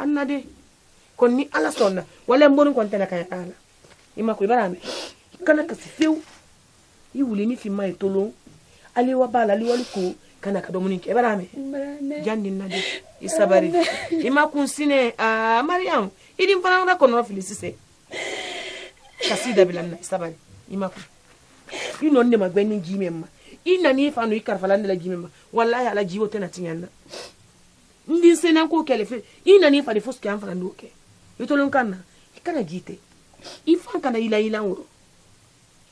annade konni ala sonna wala mbonu kontena kay ala ima ko barame kana kasifeu i wuli ni fi mai tolo ali wa bala ali wali ko kana ka domuni ke barame jandi nade isabari ima kunsine a mariam idin fana ko no felicise kasida bilanna isabari ima ko ino ne magweni jimemma ina ni fa no ikarfalande la jimemma wallahi ala jiwo tena tinyana ndi sena ko kelefe ina ni fa de foske an fana ndoke yitolon kana kana jite ifan kana ila woro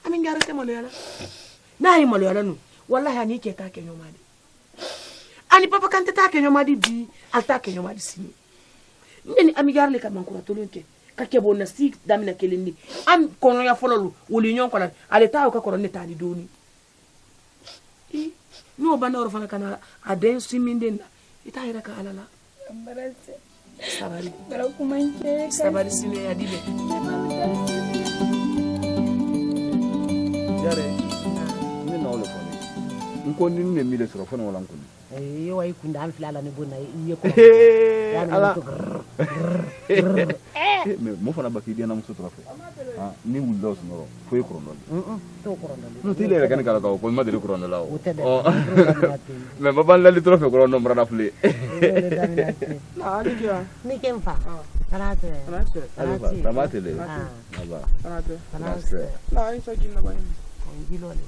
amin garate mo yala nayi mo yala no wallahi ani ke ta ke nyomadi ani papa kan ta ke nyomadi bi alta ke nyomadi sini ndeni ami garle ka man ko tolonke ka ke bona sik damina kelindi am kono ya fololu woli nyon ko la ale taw ka koronne tani doni no banoro fana kana aden simindenda ita ira ka alala ambarase sabari bara kumanke sabari sine adibe yare ni na ole fone nko ni ne mi le soro fone wala nko ni yo ay kunda am filala ne bonna iye ko ala me mo fana baki dia na muso trofe ah ni wulo sonoro foi krono to krono no ti le kan kala ko ma de krono la o me baban la li trofe krono mra na fle na ali kia ni kemfa tarate ramate le aba tarate na isa kinna bayin ngilole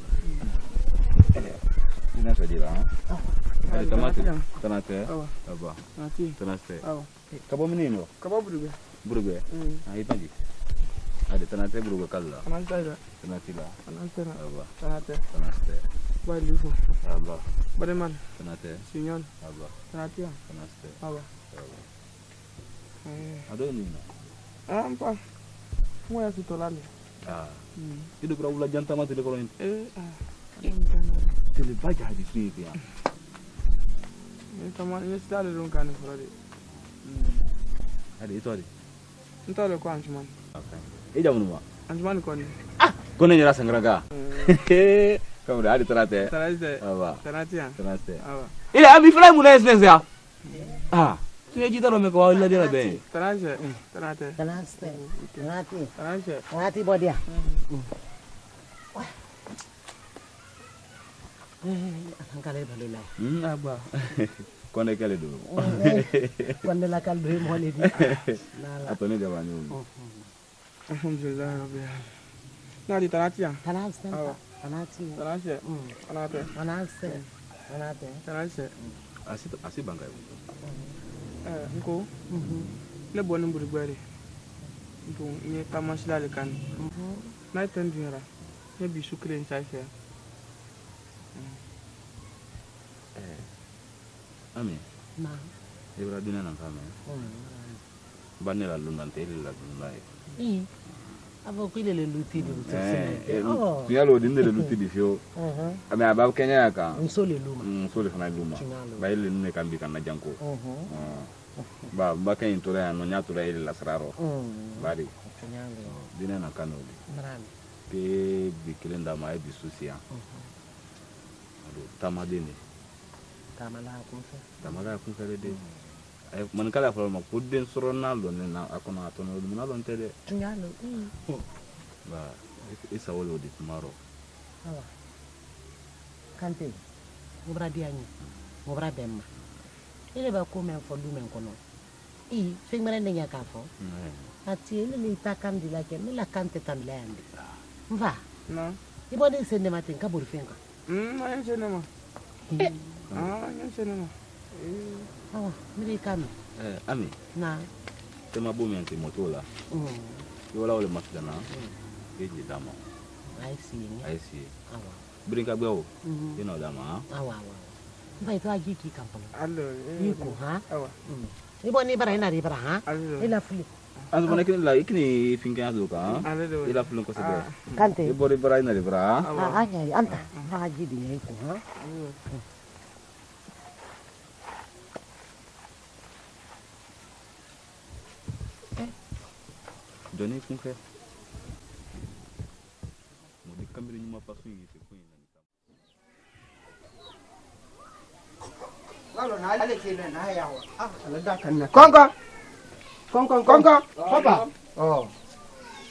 ina sadira ah tomate tanate aba tanate kabo menino kaba burugwe ah ipanji ade tanate burugwe kala tanate la aba tanate balifu aba bareman tanate sinyon aba tanate aba ado nino ampa mo ya sitolale itu kura ula janta mati le kolon tele baja di sini ya tama ni stale ron kan frade ade itu ade ntale ko anjuman okay jamu ma anjuman ko ni kone nyara sangraga kamu ade tarate aba tarate aba ile abi fly mu na sense ya tu jita ro me ko illa dira be tanate bodia angkale balula aba kone kale do kone la kal do mo le di atone jabani alhamdulillah rabbil alamin nadi tanate asi bangay nko le bonin burgbari nko ni tamasila le kan na tendira ne bi sukre nsafe ami na ebra dina nan kame banela lundante la dunai abo ko ile le luti di tu yalo dinne le luti di fio ami abab kenya ka nsole luma nsole fana luma ba ile ne kan bi kan na janko ba kan to la no nya to la ile la sararo bari dina na kanoli pe bi kelenda ma bi susia tamadene tamala kun fere de ay man kala fa ma kudden soronaldo ne na akona to no dum na don tede tunyalo ba isa wolo di tomorrow awa kante ngobra diani ngobra bemma ile ba ko men fo du men kono fe ngara ne nyaka fo ati ile ni takandi la ke la kante tan landi mva no ibode sende matin ka buri fenka ma yan senema yan senema awa miri kami ami na tema bomi anti motola yola ole masdana eji dama I see awa brinka gbewo ino dama awa mbai to aji ki kampalo allo yiko ha awa iboni bara ina ri bara ha ila fuli anzo bana kin la ikni finka azu ka ila fulun ko sebe kante ibori bara ina ri bara anya anta aji di yiko ha Doni kun fe mo di kamere nyuma pasu yi se kun ni lalo na ale ke na ya wa ala da kan na konko Konko. Papa. Oh.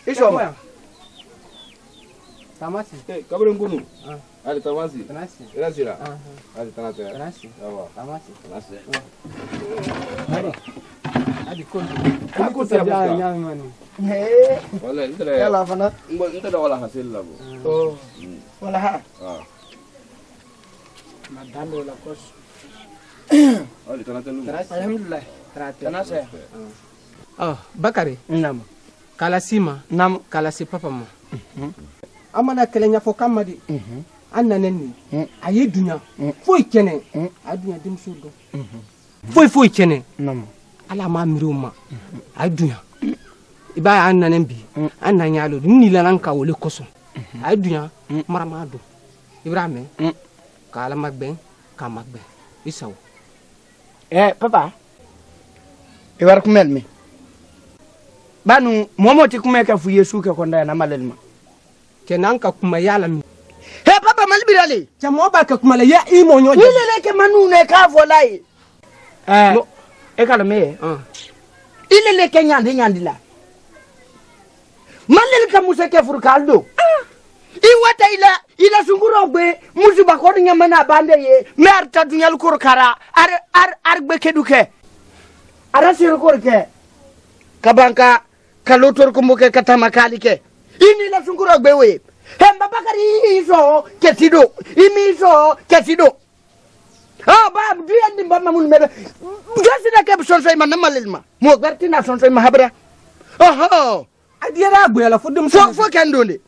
Iso ma. Tamasi. Kaburin kunu. Ah. Ada tamasi. Tanasi. Ila sila. Ah. Ada tanate. Tanasi. Yawa. Tamasi. Tanase. Adi kondo. Aku siapa? Nyami mani. Wala, intera. Yalla fana. Intera wala hasil labo. Oh. Wala ha. Ah. Madando la kos. Ada tanate lu. Alhamdulillah. Tanase. Oh, Bakari. Nam. Kala sima. Nam. Kala si papa ma. Amana kelenya fo kamadi. Annaneni. Ayi dunya. Foy kene. Adunya dimso do. Foy kene. Nam. Ala ma miruma. Ayi dunya. Iba annanen bi. Annanyalo ni lanan ka wole koso. Ayi dunya marama do. Ibrahim. Kala magben ka magben. Isaw. Papa. Iwar kumel mi. Banu momoti kumeka fu Yesu ke konda na malelma. Kenan ka kuma yala mi. Papa malbirale. Chamo ba ka kuma la ya imo nyoje. Ile ke manu ne ka volai. E kala me. Ile ke nyandi la. Malel ka musa ke furkaldo. I wata ila sunguro gbe musiba ko nyamana bande ye mer ta dunyal kur kara ar gbe keduke. Ara sir kur ke. Kabanka kalotor ko muke katama kalike. Ini la sunguro gbe we. Hemba bakari iso kesido. Imi iso kesido. Ba duyan dimba mamun meda. Jasina ke sonso ma namalilma. Mo bertina sonso ma habra. Oho. Adiara gbe la fodum Fo kendonde.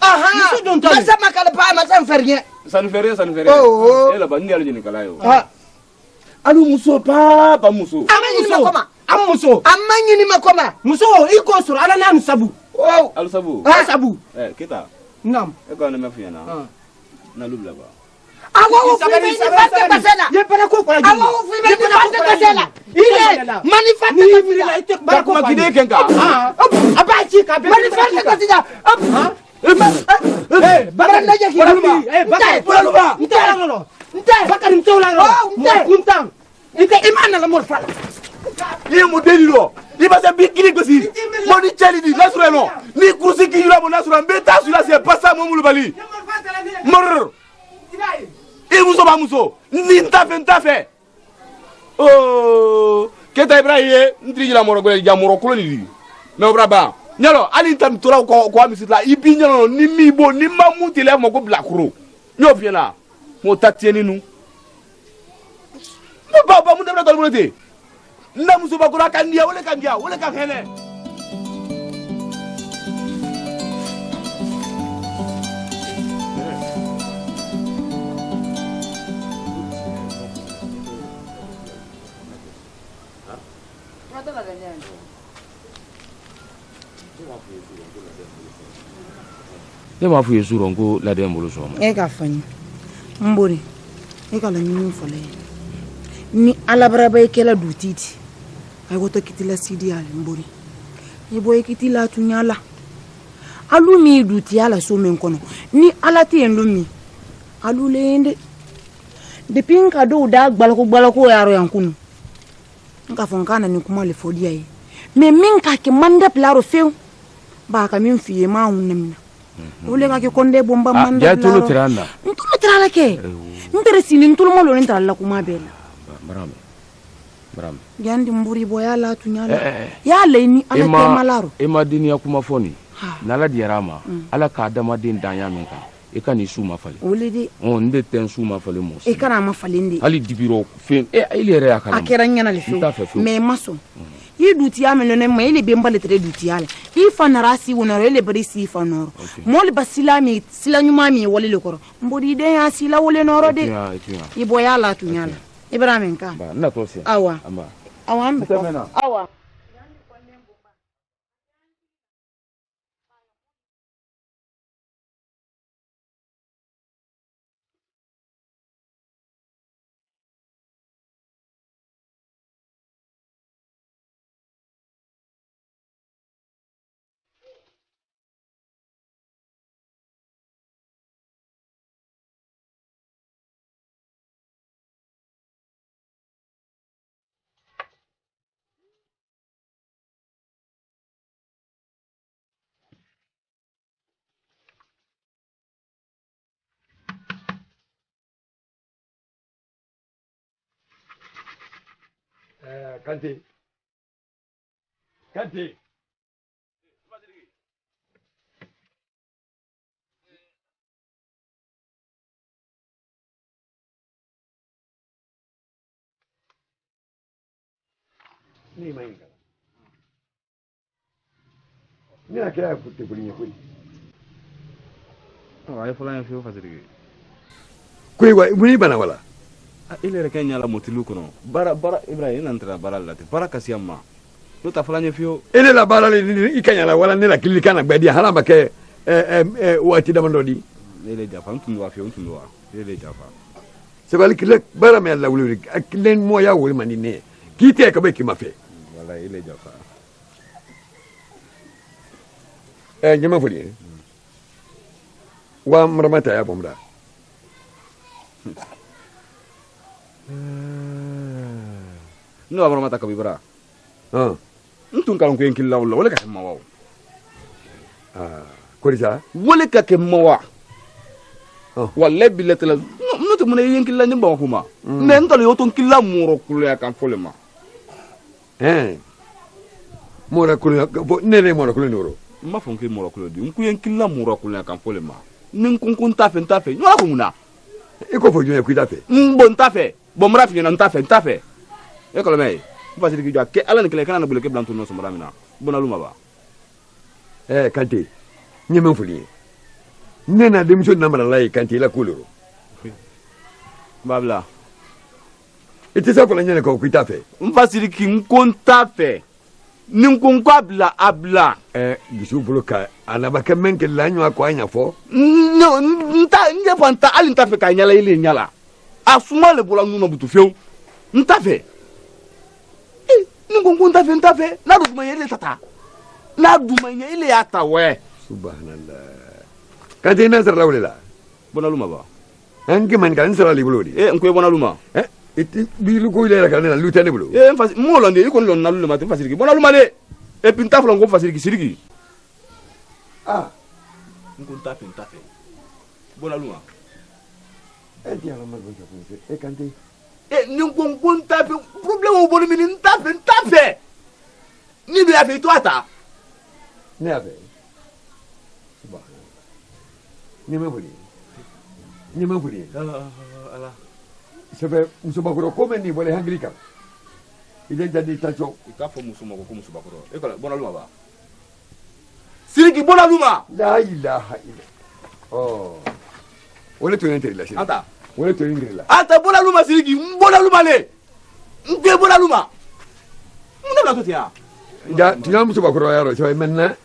Masa makala pa masa fernie. San fere. Oh. Ela ba ngali jini kala yo. Alu muso pa muso. Amanyini makoma. Amuso. Amanyini makoma. Muso iko sur ala na sabu. Oh. Alu sabu. Sabu. Kita. Nam. E ko na mefiya na. Na lubla ba. Awo fime ni fante kasela. Ye para ko para. Awo fime ni fante kasela. Ile manifeste kasela. Ba ko makide kenka. Abachi ka manifeste kasela. Bakari ndaje ki Bakari Pulaluba. Bakari mtola no. Kuntam. Imana la mor fala. Ye mo delilo. Iba se bikini gosi. Mo ni chali di nasura no. Ni kursi ki yura mo nasura mbeta sura c'est pas ça mo mulu bali. Mor. E muso. Ni ntafe. Oh. Keta Ibrahim ndri la moro gole jamoro koloni. Me obraba. Nyalo ali tam tola ko amisitla ibi nyalo ni mibo ni mamuti le mo ko blakuro. Nyo fiena. Mo tatieni nu. Baba mu demna tolmonete. Na muso ba ko kandia wala ka hele. Ne m'a f'u ye su rɔ ko laden bolo sɔgɔma. E ka fɔ n ye n bori e ka laɲini fɔlɔ ye ni alabaraba i kɛla duti di a ko to kitila sidi ala n bori i bɔ i kitila tunya la alu mi duti ala so min kɔnɔ ni ala tɛ yen don min alu le yen de depuis n ka dɔw da gbalako yaro yan kunu n ka fɔ n ka na ni kuma le fɔ diya ye mais min ka kɛ man da pilaro fewu ba ka min f'i ye ma hun nemina ole ka ke konde bomba manda ya tulu tiranda ntulu tirala ke ntere sini ntulu mo lo ntra la kuma bela Bram gandi mburi boya la tunyala ya leini ala ke malaro e ma diniya kuma foni nala diyarama ala ka dama den danya min kan e ka ni su ma fale ole de on de ten su ma fale mo e kana ma falende hali dibiro fen ile yɛrɛ yakala akera nyana le fe mais maso i dutiya melo ne ma ile bemba le tre dutiya la i fa narasi wona ile bari si fa noro mol basilami silanyuma mi wole le koro mbodi de ya sila wole noro de i boya la tunyala ibrahim ka ba na to se awa amba awa ambe awa Kante. Kante. Ni mainga. Ni akira kutte kulinya kuli. Ay fulani fi fasiri. Kuli wa muni bana wala. Ile rek nyala motilu kono. Bara Ibrahim nantra bara lati. Bara kasiyama. Lo ta fulani fi. Ele la bara le ikanya la wala ne la kilikana gbadi halamba ke wati damandodi. Ele jafa ntundu wa fi ntundu wa. Ele jafa. Sebali kilek bara me la wuli akilen mo ya wuli manine. Kite ka be kimafe. Wala ile jafa. Nyama fuli. Wa mramata ya bomda. No mramata ka bibra. Ntun kan ko enkilla wala ka ma wa. Korisa Wala ka ke ma wa. Wala biletela no to mun enkilla ni ba kuma. Me ntalo yo ton killa muro kulu ya kan folema. Mora kulu nene mora kulu noro. Ma fonke muro kulu di. Nku enkilla muro kulu ya kan folema. Nin kun tafe no ko muna. Iko fo jone kuita fe. Mbo ntafe. Bo mra fi na ntafe. E ko le mai. Fasiri ki jo ke ala ni kele kana na bule ke blantu no so mra mina. Bona luma ba. Kante. Nyeme fuli. Nena demission namara lai kante la kuloro. Babla. Ite sa ko la nyene ko kuita fe. Mfasiri ki nkontafe. Ninkun ko abla. Gisu buluka anaba ke menke la nywa ko anya fo. No, nje panta ali ntafe ka nyala ile nyala. Asuma le bola nuno butu fiu. Ntafe. Ninkun ntafe. Na do ma yele tata. Na do ma yele ata we. Subhanallah. Kante nasar la wala. Bona luma ba. Anke man kan sara li bulodi. Nko bona luma. Iti bilu ko ile kan na lutane bulu. Mfasiri mo londe iko lon na luma te fasiri ki. Bona luma le. E pinta flo ngo fasiri ki siriki. Nko ntafe. Bona luma. Ti ala mago ta ko. Kante. Nko ntafe problème o boni min ntafe. Ni do ya fe to ata. Ne ave. Subhanallah. Ni me buli. Ala. Sebe musubakuro come ni wale hangrika. Ile jadi tacho. Ikafo musumako ko musubakuro. Ekola bona luma ba. Siriki bona luma. La ilaha illa. Wale to enteri la. Ata. Wale to enteri la. Ata bona luma siriki bona luma le. Nge bona luma. Muna la to tia. Da tina musubakuro yaro so menna.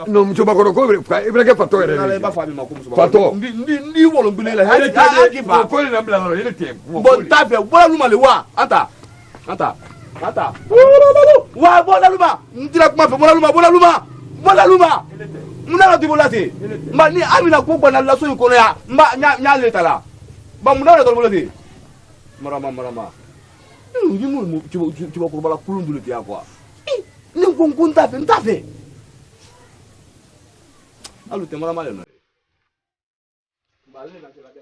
No musubakuro ko ibreke fatto ere. Ala ba fa mi mako musubakuro. Fatto. Ndi wolo mbile la. Ha kifa. Ko na bla no ile tem. Bon tafe bona luma le wa. Ata. Wa bona luma. Ndira kuma fe bona luma. Muna la dibolati. Ma ni amina ko gba na la so ikono ya. Mba nya le tala. Ba muna la dibolati. Marama. Ni mu tibo ko bala kulundulu ti akwa. Ni nkunku ntafe. Alu te marama le no. Ba le na se la de.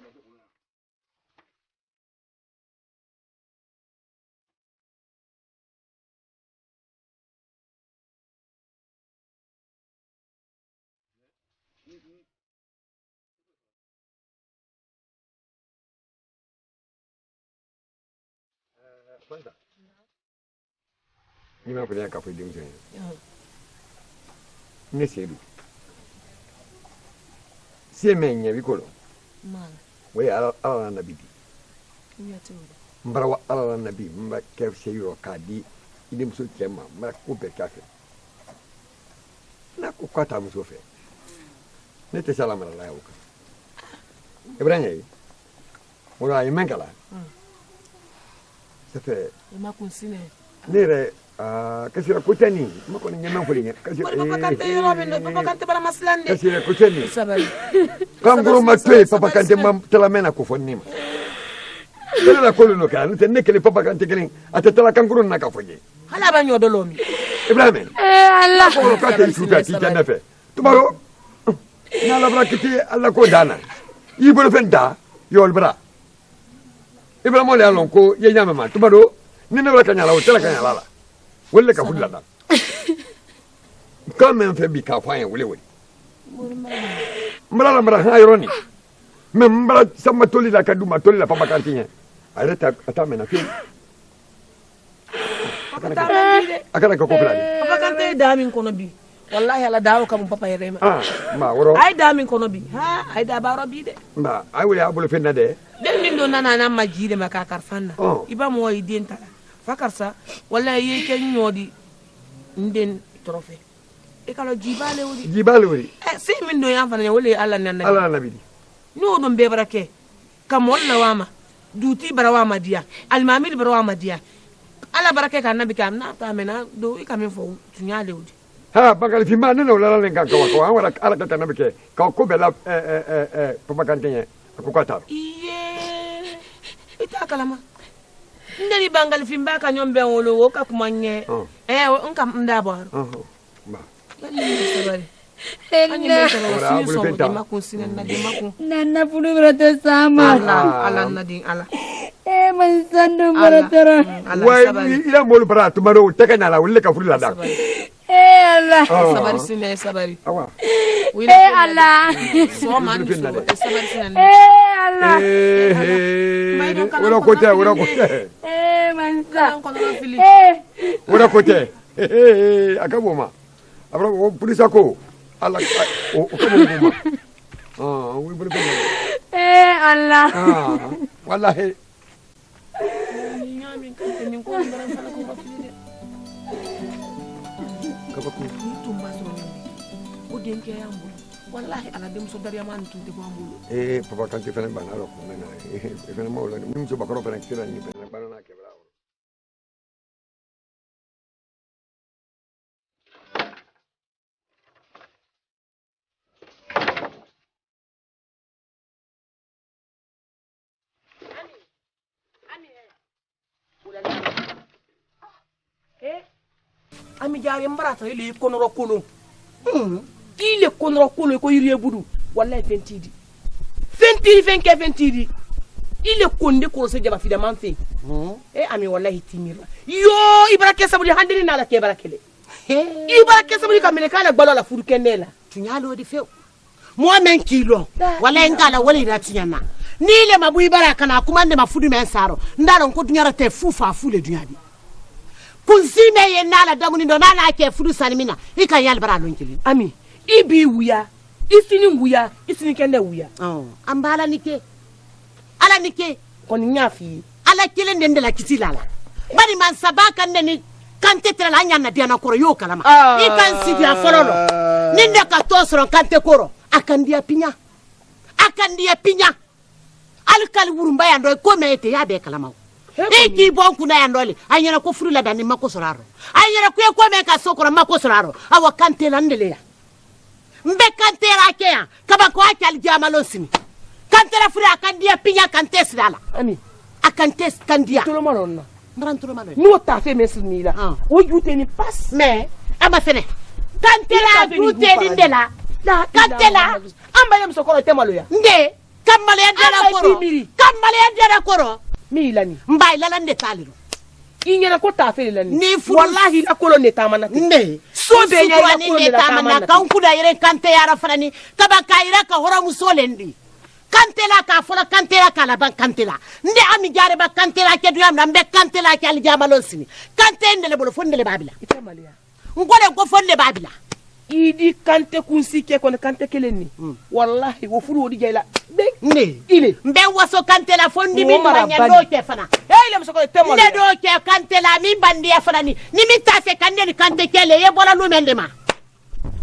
Ni ma punya kafe dim sen. Ne sedu. Sie menye bikolo. Mala. We ala nabi. Nyati. Mbara ala nabi mba kef seyo kadi idim so tema mba ko be kafe. Na ko kwata mu so fe. Ne te salama la yawo. Ibrahim. Wala imenkala. Ça fait. Ma consine. Nere kasira kutani mako ni nyama fulinya kasira Papa kante yoro bindo papa kante bara maslande. kasira kutani Sabali. Kanguru matwe papa kante mam telamena ko fonnima. Dela la kolo no kan te nekele papa kante kelen atatala kanguru na ka foje. Hala ba nyodo lomi. Ibrahim. Allah. Ko kante suka ti tana fe. Tubaro. Na la brakiti alla ko dana. Ibro fenta yol bra. Ibrahim le alon ko ye nyama ma tubaro. ni ne bla kanyala o tela kanyala la wolle ka fulla da quand même fait bi ka fa en wole wole mbala ha yoroni même mbala sama toli la kaduma toli la papa kantinya areta atamena fi akana ka kopla papa kante damin kono bi wallahi ala dawo kam papa yerema ma woro ay damin kono bi ha ay da baro bi de ba ay wole abul fenna de den min do nana na majide maka karfanna iba mo yi denta fakarsa wallahi ye ken nyodi nden trophée e kala jibale wori si min do yan fana wole alla nabi no don be barake kam wala wama duti barawama dia almamir barawama dia ala barake kan nabi kam na ta mena do i kam fo tunya lewdi ha bagal fi ma nana wala len kan ko wala ala ta nabi ke ko bela papa kantenya ko kata iye ita kalama ndani bangal fi mbaka nyombe wolo wo ka kumanye on kam ndabo ba sabari Nana puru berata sama. Ala nading ala. Mansando beratara. Wai ila molu beratu maro tekana la ulle ka furu la da. Allah. Sabari sine sabari. Awa. Allah. So man sabari sine. Allah. Ora kote. Mansa. Ora kote. Akaboma. Abra polisi ko. Allah o kamo we bulu Allah wallahi nyami kan ni ko ndara sala ko bafide kabaku ni tumba so nyami o denke yambu wallahi ala dem so dar yaman tunte ko ambulo papa kan ke fene banalo ko nana fene mawla ni so bakaro fene kira ni fene banana ke bravo ami jari mbarata ile konoro kolo ile konoro kolo ko yiri budu wallahi fentidi ile konde ko se jaba fida man fe ami wallahi timira yo ibarake sabuli handiri nala ke barakele ibarake sabuli kamele kana gbalo la furu kenela tunyalo di feu mo men kilo wallahi ngala wali ratinyana nile mabu ibaraka na kumande mafudu mensaro ndalo ko dunyara te fufa fule dunyadi kunzime ye nala damuni ndo nana ke fudu sanimina ika yal bara lonkili ami ibi wuya isini wuya isini kende wuya ambala nike ala nike koni nyafi ala kile ndende la kitilala bari man sabaka ndeni kante tera la nyana dia na koro yo kalama ikan sidi afololo ninde ka tosoro kante koro akandia pinya alkal wurumba ya ndo ko mete ya be kalama eki bonku na yandole anyana ko furu la dani makosoraro anyana ko me ka sokora makosoraro awa kante la ndele ya mbe kante la kea kaba ko akal jamalo sini kante la furu akandia pinya kante sidala ami akante kandia tolo maronna marantolo malo no ta fe mesni la o jute ni pass me ama fene kante la jute ni ndela kante la amba yam sokoro temalo ya nde kamale ya dara koro mi lani mbay la lande taliro inyana ko ta fe lani ni fu wallahi la kolo ne tamana ne so be nya ni ne tamana kan kuda yere kante yara frani kaba kaira ka hora musolendi kante la ka fola kante la kala ban kante la nde ami jare ba kante la ke duyam na mbe kante la ke aljamalo sini kante ndele bolo fondele babila itamalia ngole ko fonde babila idi kante kunsike kono kante keleni wallahi wo furu wodi jayla be ne ile mbe waso kante la fondi mi banya do ke fana ile msoko temol ne do ke kante la mi bandi ya fana ni mi tafe kande ni kante kele ye bola lu mendema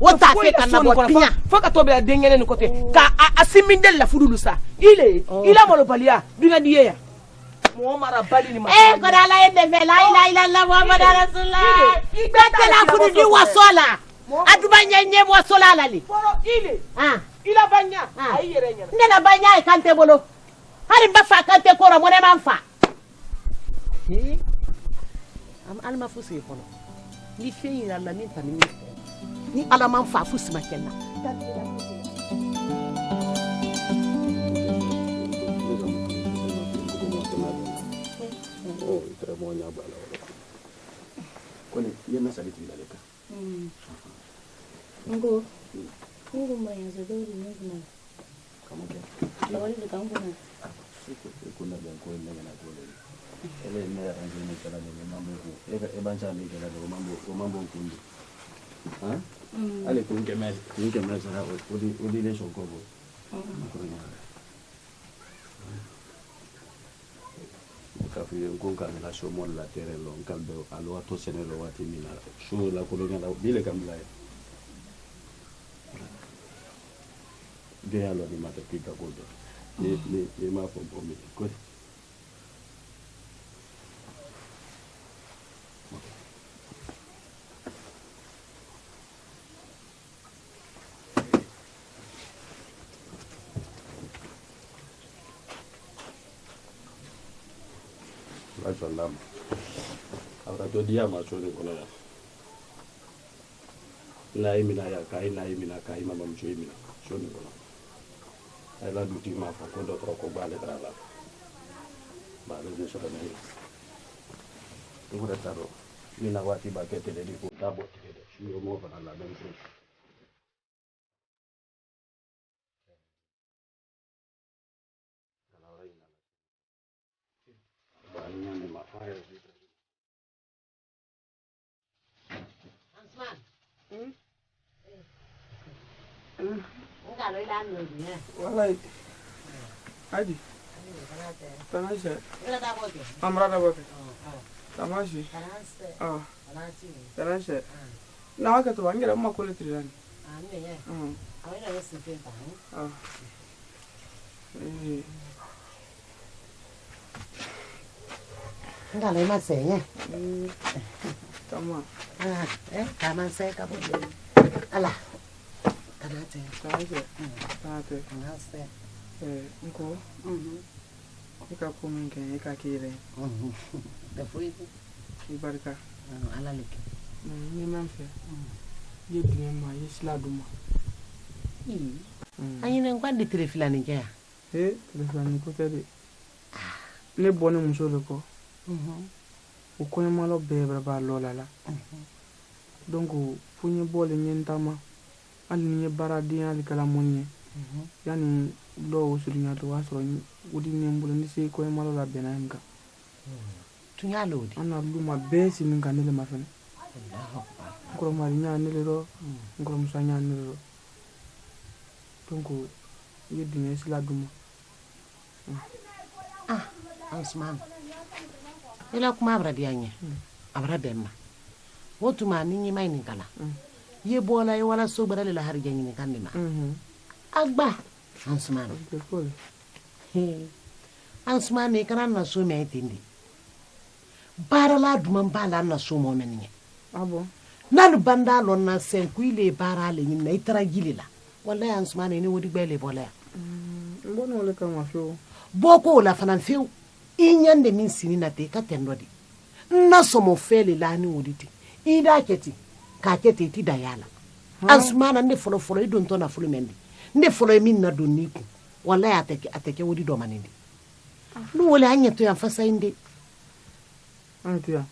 wo tafe kan na bo pinya foka to be dengene ni kote ka asimindel la furu lusa ile ila molo balia dunga diye ya Muhammad bali ni ma ko dala ende fe la ilaha illallah muhammad rasulullah kante la furu di wasola adubanya nyebo solala li ile ila banya ayere nyana ndela banya kante bolo hari mbafa kante kora mone manfa am alma fusi kono ni feyi la min tan ni ala manfa fusi makella Oh, ita mo nya bala wala. Kone yana sabiti la leka. Ngo. Ngo mbaya zodori ngina. Kama ke. Lawali de kangu na. Kuna ben ko ne na ko le. Ele ne arrange ne kala ne mambo ko. E bancha ne kala ne mambo kundi. Ha? Ale kunge me sara odi le shoko bo. Kafi ngonga la shomo la terelo nkalbe alo ato senelo wati mina sho la kolonya la bile kamla de alo ni mata pika godo ni ma fo bomi ko Salam. Ahora todo día más suele con ella. La imina ya cae, la imina cae, mamá mucho imina. Suele con ella. Ela l'ultima fa quando troppo vale tra la. Vale de solo ne. Ora taro. Mina wati bakete de ko tabo de. Shi mo fa la ben so. Enggak lo ilan lo dia. Walai. Adi. Tanase. Ila da bote. Amra da bote. Tamashi. Tanase. Ah. Tanase. Na haka to wangira amma kole tirani. Ah, ne ya. Awai da wasu fe ta. Ah. Enggak lo mas ya. Tama. Taman saya ka bote. Ala. Tanase. Tanase. Nko. Ika kuminge ika kire. Da foi. Ibarka. Ala leke. Ni memfe. Ye bien ma yisla duma. Anyi ne kwandi trefila ni kya. Trefila ni ko tede. Ne bone muso le ko. O ko ne malo be ba lola la. Donc funye bole nyentama. Ali ni bara dia ali kala monye. Yani lo usulinya to wasro udi nyembule ni se ko malo la benanga. Tunya lodi. Ana luma besi min kanele mafene. Ngoro mari nyanele ro, ngoro musanya nele ro. Donc yedi ne sila duma. Ansman. Ila kuma abra dianye. Abra bemma. Wotu ma ninyi mai ninkala. Ye bola ye wala so bara la har janyi ni kanima. Agba Ansman. Ansman ne kana na so me tindi. Bara la duma bala na so mo menye. Abo. Nalu banda lon na senku ile bara le nyina itara gilila. Wallahi Ansman ne wodi gbele bola. Mbono le kama fio. Boko la fanan fio. Inyande min sinina te ka tendodi. Na somo fele la ni woditi. Ida keti ka keti ti dayala. Ansman ne folo idon to na folo mendi. Ne folo min na donni ku. Wallahi ateke wodi do manindi. Lu wole anyeto ya fasa inde.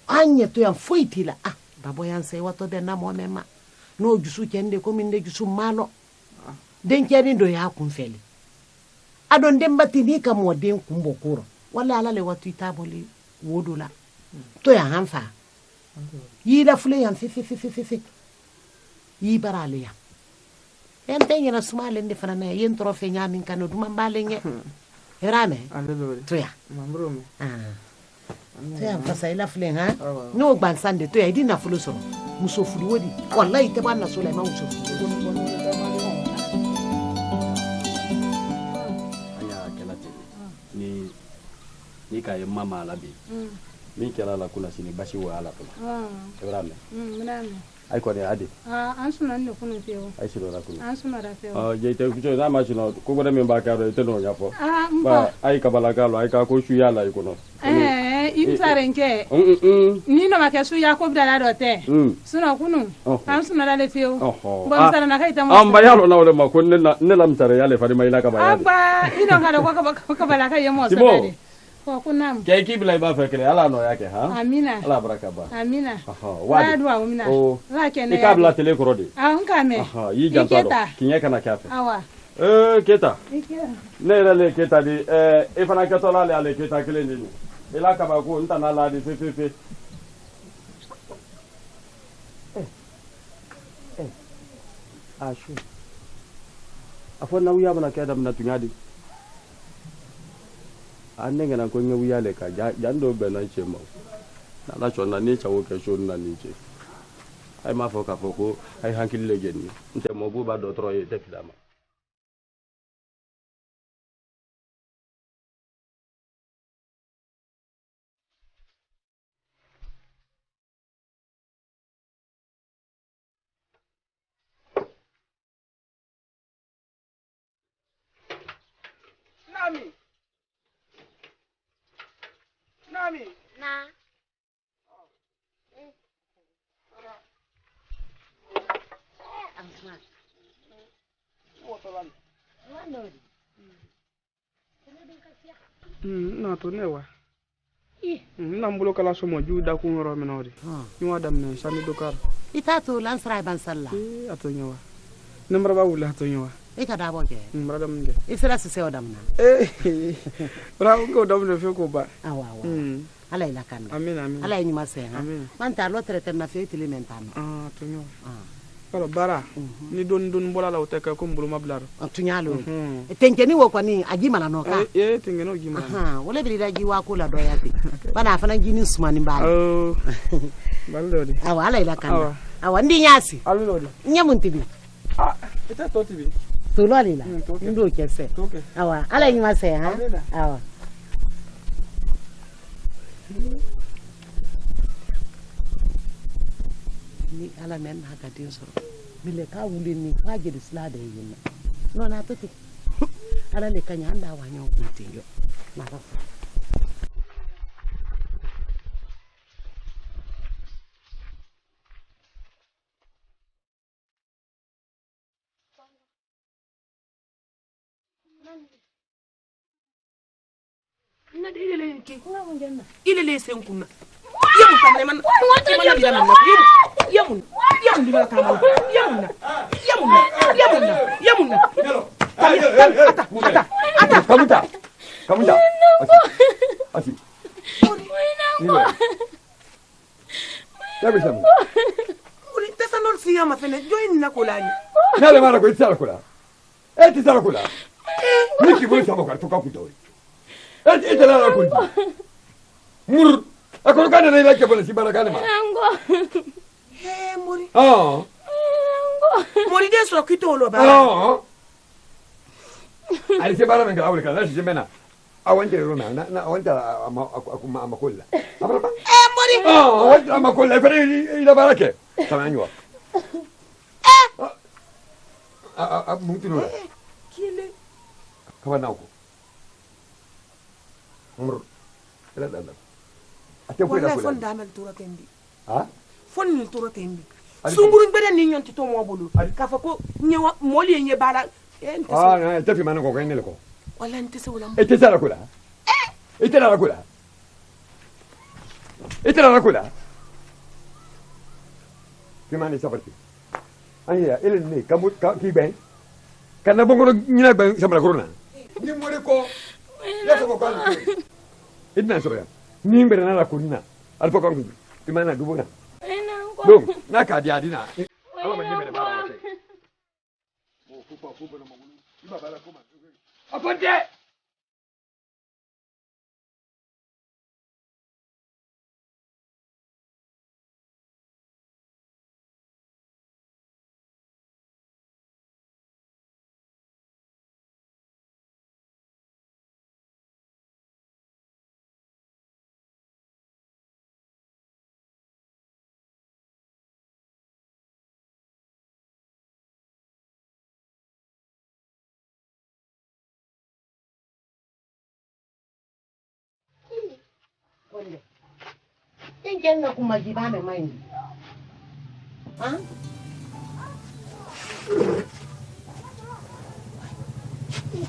Anyeto ya foitila. Babo yan sai wato de na mo mema. No jusu kende ko min de jusu malo. Den kedi do ya kun fele. Adon dem batini ka mo den kumbo kuro. Wala ala le watu itaboli wodula. To ya hanfa. Yi da fule yan fi. Yi barale ya. En tenye na sumale ndi fana na yen trofe nyamin kanu duma mbale nye. Herame. To ya. Mambrome. To ya fasa ila fule ha. No gbansande to ya idi na fulu so. Muso fulu wodi. Wallahi te bana so le ma muso. Ni ka mama la bi min kala la kula sini basi wa ala to ibrahim ay ko de adi an suna ne kunu fiyo ay sino la kula an suna da fiyo je te ku na ma sino ko go de min ba ka do te no ya fo ba ay ka bala ka lo ay ka ko shu ya la ko no imsarenke ni no ma ke su ya ko bidala do te suna kunu an suna da le fiyo bo msara na kai ta mo ba ya lo na ole ma ko ne la msara ya le fa di mai la ka ba ya aba ino ka do ko ka bala ka ye mo sa de Ko kunam. Ke ki bila ba fa kele ala no yake ha. Amina. Ala baraka ba. Amina. Wadi. Wadu amina. La kene. Ni kabla tele korodi. Nkame. Yi janto. Kinye kana kafe. Awa. Keta. Ne le keta di e fana keto la le keta kele ni. Ila kaba ko nta na la di fe. Ashu. Afon na wuya bana kada mna tunyadi. Anenge na ko wuya le ka jando be na chemo. Na la chona ni chawo ke shon na ni che. Ai ma fo ka foko ai hankili le geni. Nte mo bu ba do tro ye te fidama. Nami. Na. Na to ne wa. Na mbulo kala so mo ju da ku ngoro menodi. Ni wa dam ne sani dokar. Ita to lansra ban salla. Ato nyawa. Nemra ba wula ato nyawa. Ita da boje. Mra dam nge. Isra se o dam na. Bra ko dam ne fe ko ba. Awa. Ala ila kan. Amin. Ala ni ma se ha. Man ta lo traiter na fe tili mentano. To nyawa. Kalo bara ni don bola la uteka ko mbulu mablar. Tunyalo. Tenkeni wo ko ni agimala no ka. Tengeno gimala. Wala bi da giwa ko la do yati. Bana fana jini sumani mbali. Balodi. Awa ala ila kan. Awa ndi nyasi. Alulodi. Nyamunti bi. Ita to tibi. To lo alila. Ndo kese. Awa ala ni ma se ha. Awa. Ni ala men haka tin so bile ka wuli ni ka je disla da yin no na to ti ala le kanya anda wa nyon kuntingo na ka na de ile ke kuna mun janna ile le sen kunna yamu tamane man yamu dibara tamala yamu ata kamuta asi ya bisamu uri tesa nol siya mafene join na kulani nale mara ko itala kula tala kula niki bulu sama ko to ka kuto itala la kulti mur akolo kana na ilake bole sibara kana ma mori ah mori de so kito lo ba ali sibara men kala kana shi mena awanje roma na awanja amakolla abara mori awanja amakolla fere ila barake tamanywa mungtino la kile kabana ko mur ila dalla wallahi fon damel tura tembi fon ni tura tembi sunguru gbede ni nyonti to mo bolu ka fa ko nyewa moli nye bala na tafi manan ko ngene ko wala ntese wala etesa la kula etela la kula etela la kula kimani sabarti anya ele ne kamu ki ben kana bongo nyina ben samara corona ni mori ko ya ko ko idna so ya ni mbere na la kurina alfa ko ngi imana dubuna donc naka dia dina ala ma nyimere ba mo fupa no magulu iba bala ko ma aponte Ingena kumajibane maini.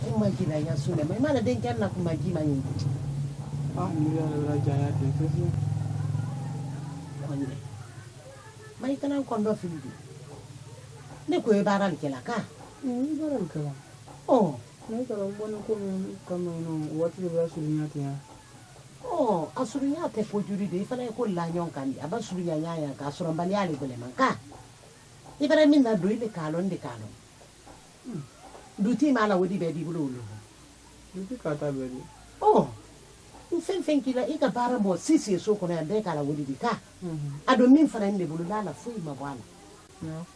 Kumajina ya sule mai mana den kenna kumajima nyingi. mira la jaya de fesu onde mai kana kondo filidi ne ko e baral kela ka baral kala oh ne kala bon ko kama no wati ba sulinyati ya oh asurunya te ko juri de fana ko la nyon kan aba surunya nya ka suro mbali ale gole man ka ibara min na do ile kalon de kalon duti mala wodi be di bulo duti kata be di oh fen kila ika bara mo sisi so ko na de kala wodi di ka ado min fana ne bulo la fu ma bwana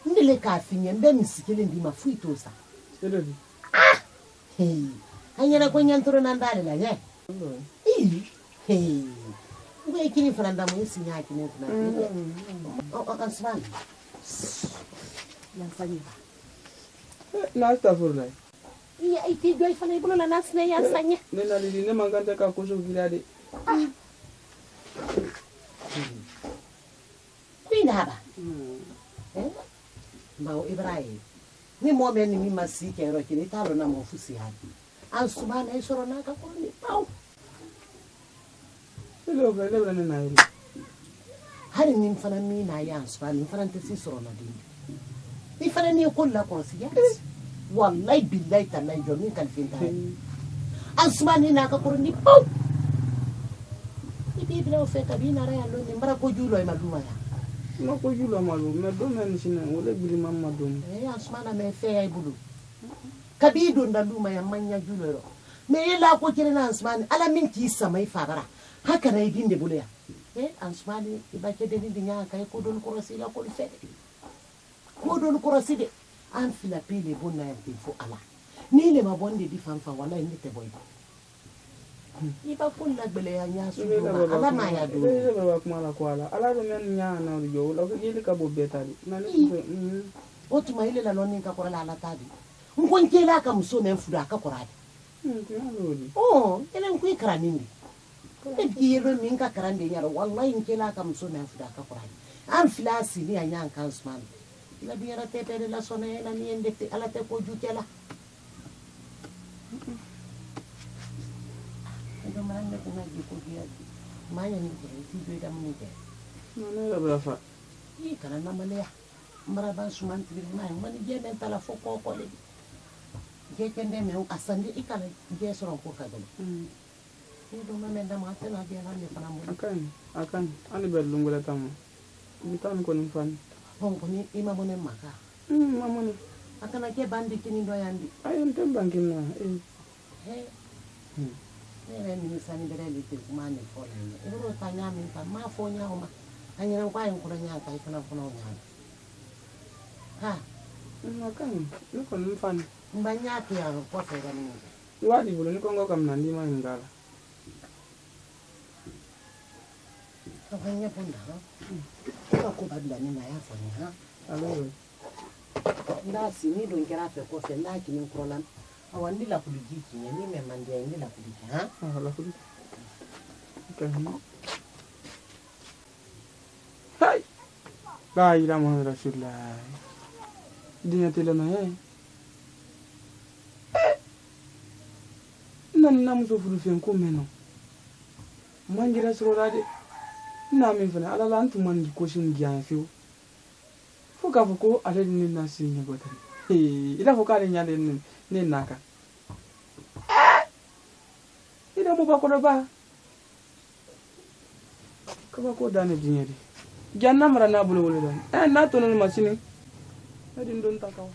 ndile ka finye mbe misikile ndi mafu itosa sedodi hey anyana ko nyantoro na ndale la nye hey ngwe kini fana ndamu isinya kini tuna ansman nafanya na astafurla iya iti joy fana ibulo la nasne ya sanya nena lili ne manganta ka koso gilade kwina haba Mao Ibrahim ni mo men ni masi ke ro kini talo na mo fusi hadi ansuma na isoro na ka ko ni pau Hello, hello, na ile. Hari ni mfana mi na ya ansuma ni mfana tesi soro na dindi. Ni fana ni ko la ko si yes. Wallahi billahi ta na jo min kan finta. Ansuma ni na ka ko ni pau. Ni bi bila o fe ka bi na ra ya lo ni mara ko julo e maduma ya. No ko julo malu, me do men sina wala bili mamma do. Ansuma na me fe ay bulu. Kabi do ndaluma ya manya julo ro. Me yela ko kire na ansuma ni ala min ki samai fabara. Haka na idin de bulu ya. Ansumani ibake de ni nya kai ko don korosi la ko fede. Ko don korosi de an fila pile bonna ya fo ala. Ni le mabonde di fanfa wala ni te boy. Iba fulla gbele ya nya su ala ma ya do. Baba kuma la ko ala. Ala do men nya na do la ko yele ka bo betali. Na ni o tuma ile la loni ka ko la ala tadi. Nkon kela ka muso men fuda ka korade. Oh, ele nkui kranindi. Kiro minka karande nyaro wallahi nkela ka muso men fuda ka korade. An flasi ni anya kan sman. Ila biara tete de la sone na ni endete ala te ko jutela. Ndo maranga kuna jiko dia. Maya ni ke ti do da mun ke. No la brafa. Ni kana na malea. Maraban suman ti na mani je men tala fo ko ko le. Je kende me asande ikala je soro ko ka gele. Ndo mamenda mate na dia la ne fana mo. Akan ani belungula tamu. Mitan ko ni fan. Hongo ni ima mone maka. Mamone. Akana ke bandi kini ndo yandi. Ayon tembankin na. He. Nere ni sani bere lite kumane fola ni. Ero tanya min ta ma fo nya o ma. Anyira kwa yin kula nya kai kana kuna nya. Ha. Akan ni ko ni fan. Mbanya ke ya ko fe ga ni. Wadi bulu ni ko ngokam na ndima ngala. Kafanya punda ha. Ko badla ni na ya fo ni ha. Alo. Ndasi ni do ngera fe ko fe ndaki ni krolan. Awandi la kuliji ni me mandia ni la kuliji ha. La kuliji. Okay. Hai. La ilaha illallah rasulullah. Dinya tele na Nan nam so furu fen ko meno. Mangira soro de. Na min fana ala lan tuman ko shin giya fiu. Fo ka fo ko ale ni na sin ni gotan. Ida fo ka le nya de ni naka. Ida mo ba ko do ba. Ka ba ko dane dinyeri. Janna mara na bulu wole dan. Na to no masini. Adin don takaw.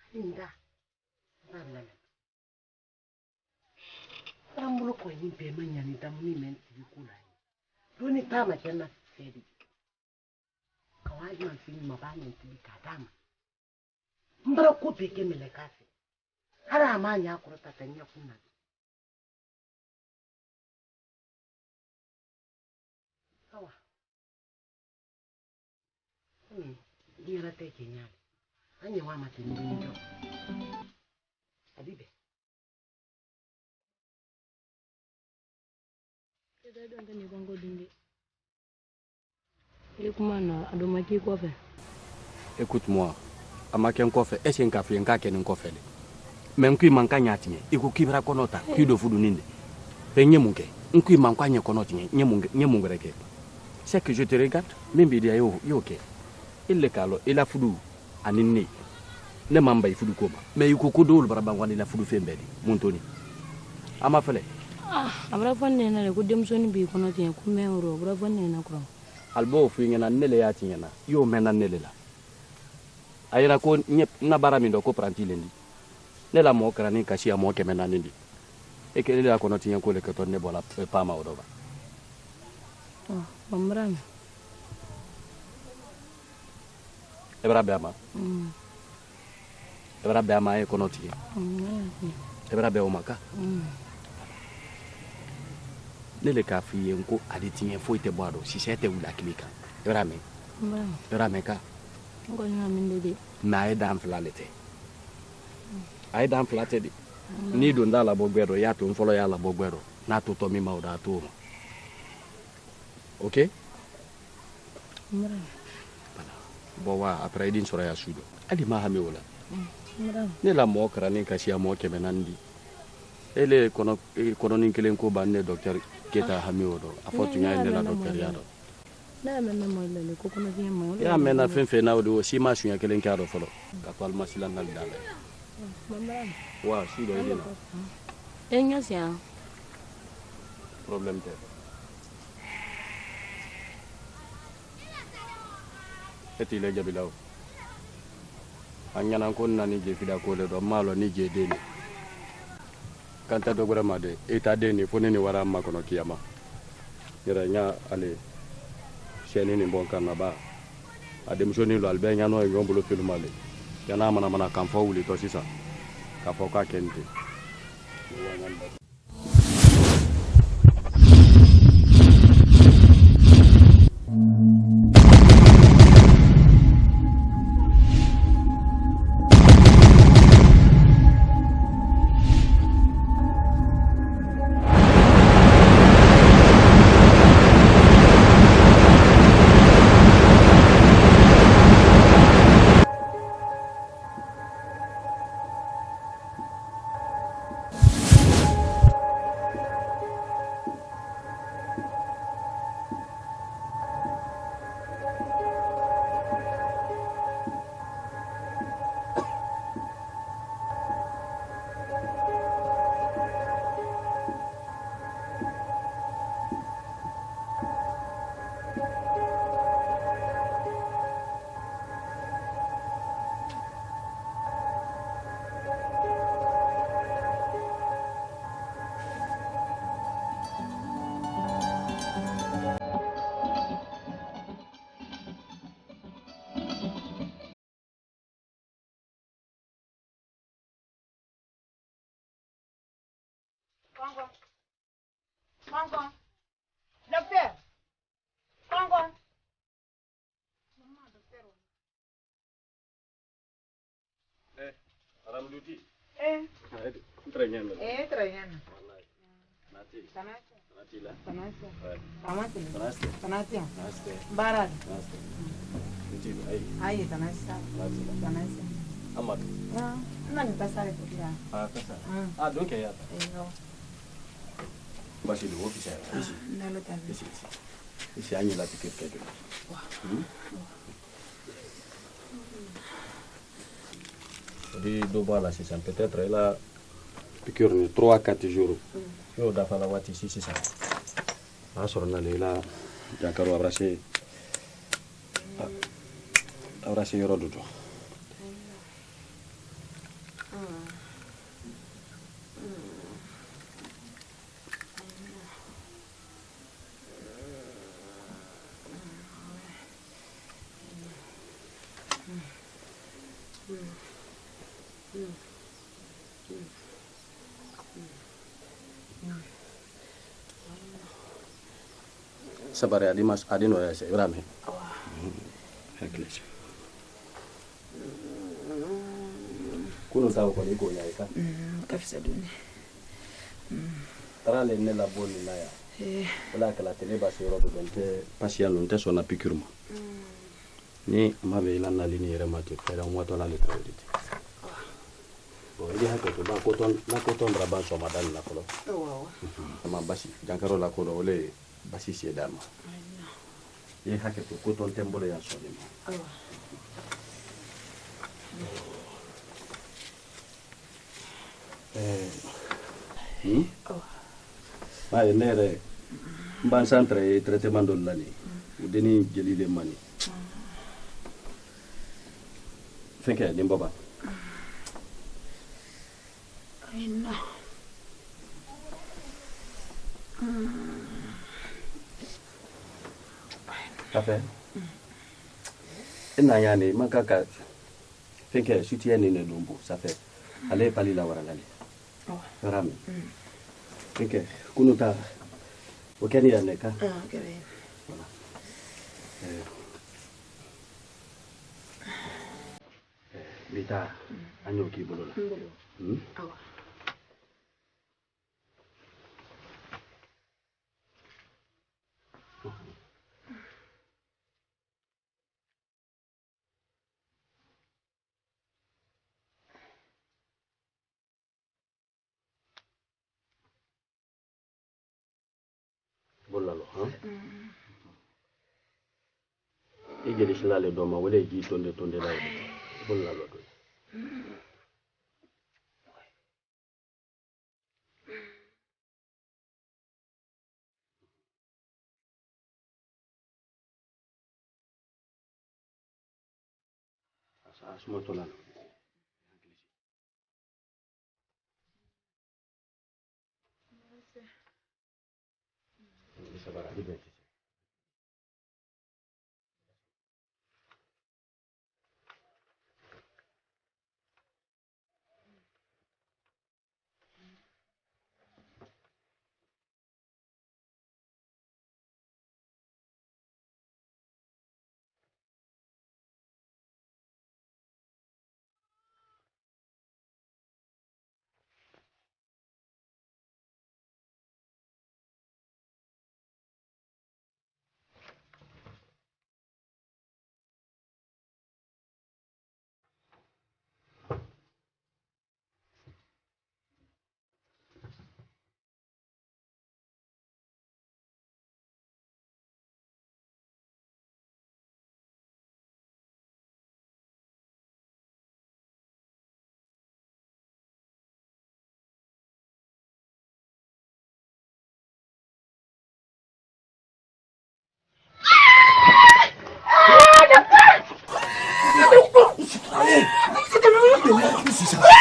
Inda. Parla. Ambulo ko ni be manya ni tamuni men ti kula. Doni tama kenna fedi. Kawaji man fini mabani ti katama. Mbara ko be ke mele kafe. Hara amanya ko tatanya kuna. Kawa. Dira te kenyali. Anya wa matini njo. Adibe. Écoute-moi, à ma kenkofe, est-ce qu'un café, un café, un café? Mais qui manque à nyatine, et qui va connaître, qui de foudou ninde. Peignemunke, un qui manque à nyakonnoti, nyamungreke. C'est que je te regarde, même bien yo, ok. Il le calo, il a foudou, à nini. Ne mamba foudou koma, mais il coco le brabangwani la foudou fembeli, Montoni. À ma fele. Ah, abrafone na le kudem soni bi kono tiya kume oro, abrafone na kro. Albo fu ngena nele ya tinyana, yo mena nele la. Ayira ko na barami ndo ko pranti lendi. Nela mo krani kashi amo ke mena nindi. E ke nele ko no tinya ko le ke to ne bola pa ma odo ba. Oh, bamrami. Ebra beama. Ebra beama e ko no tinya. Ebra be o maka. Nele ka fi enko adi tinya fo ite boado si sete wula kimika. Ebra me. Ebra me ka. Na ai dan flalete ai dan flatedi ni do ndala bogbero ya to mfolo ya la bogbero na to to mi ma oda to OK bo wa après din sura ya sudo ali ma ha mi wala ne la mo kra ni kashi mo ke menandi ele kono ni kelen ko banne docteur keta ha mi wodo afotu nya ne la docteur ya do na mena mo le ko kono bien mo ya mena fen na do si ma sunya kelen ka do folo ka to almasila nal dale wa si do ile enyo sia problem te eti le jabilaw anyana ko nani je fida ko le do malo ni je deni kanta do gora made eta deni fone ni wara ma kono kiyama yera nya ale cheni ni bon kan ba adem joni lo albe nya no e ngombulo filmale yana mana kan fo wuli to sisa ka fo ka kente Congo. Docteur. Congo. Ramduti. Très bien. Très bien. Nati. Tanasya. Tanasya. Barat. Ai, tanasya. Tanasya. Amat. Nani pasare kutia. Kasa. Donc ya. Basi do officiel. Nalo tani. Ici agni la piquette quelque. Di doba la c'est peut-être elle a piqûre 3 à 4 jours. Yo da fala wati si c'est ça. Asorna lela jakaro abrase yoro duto. Sabare adimas adino ya se rame. Hakles. Kuno tawo ko liko ya ka. Kafisa duni. Tarale ne la boni na ya. Voilà que la télé va se rendre patient non te sona piqûre ma. Ni ma be ila na lini yere ma te fera un wato la le crédit. Bon, il y a que ba coton raban so madan la kolo. Ma basi jankaro la kolo ole basi si dama. Il y a que coton tembole ya so ni ma. Ma nere ban centre traitement de l'année. Deni jeli de mani. Feke ni baba. Ai no. Café. Ina yani makaka feke soutien ni ne dombo ça fait aller pali la warangale. Rami. Feke kunuta okeni ya neka. Okay. Voilà. Bita anyo ki bolo la. Awa. Bolalo, hein? Igeli silale doma wale ji tonde la. Bolalo do. Asmo tolan. Bisa bara di beti. C'est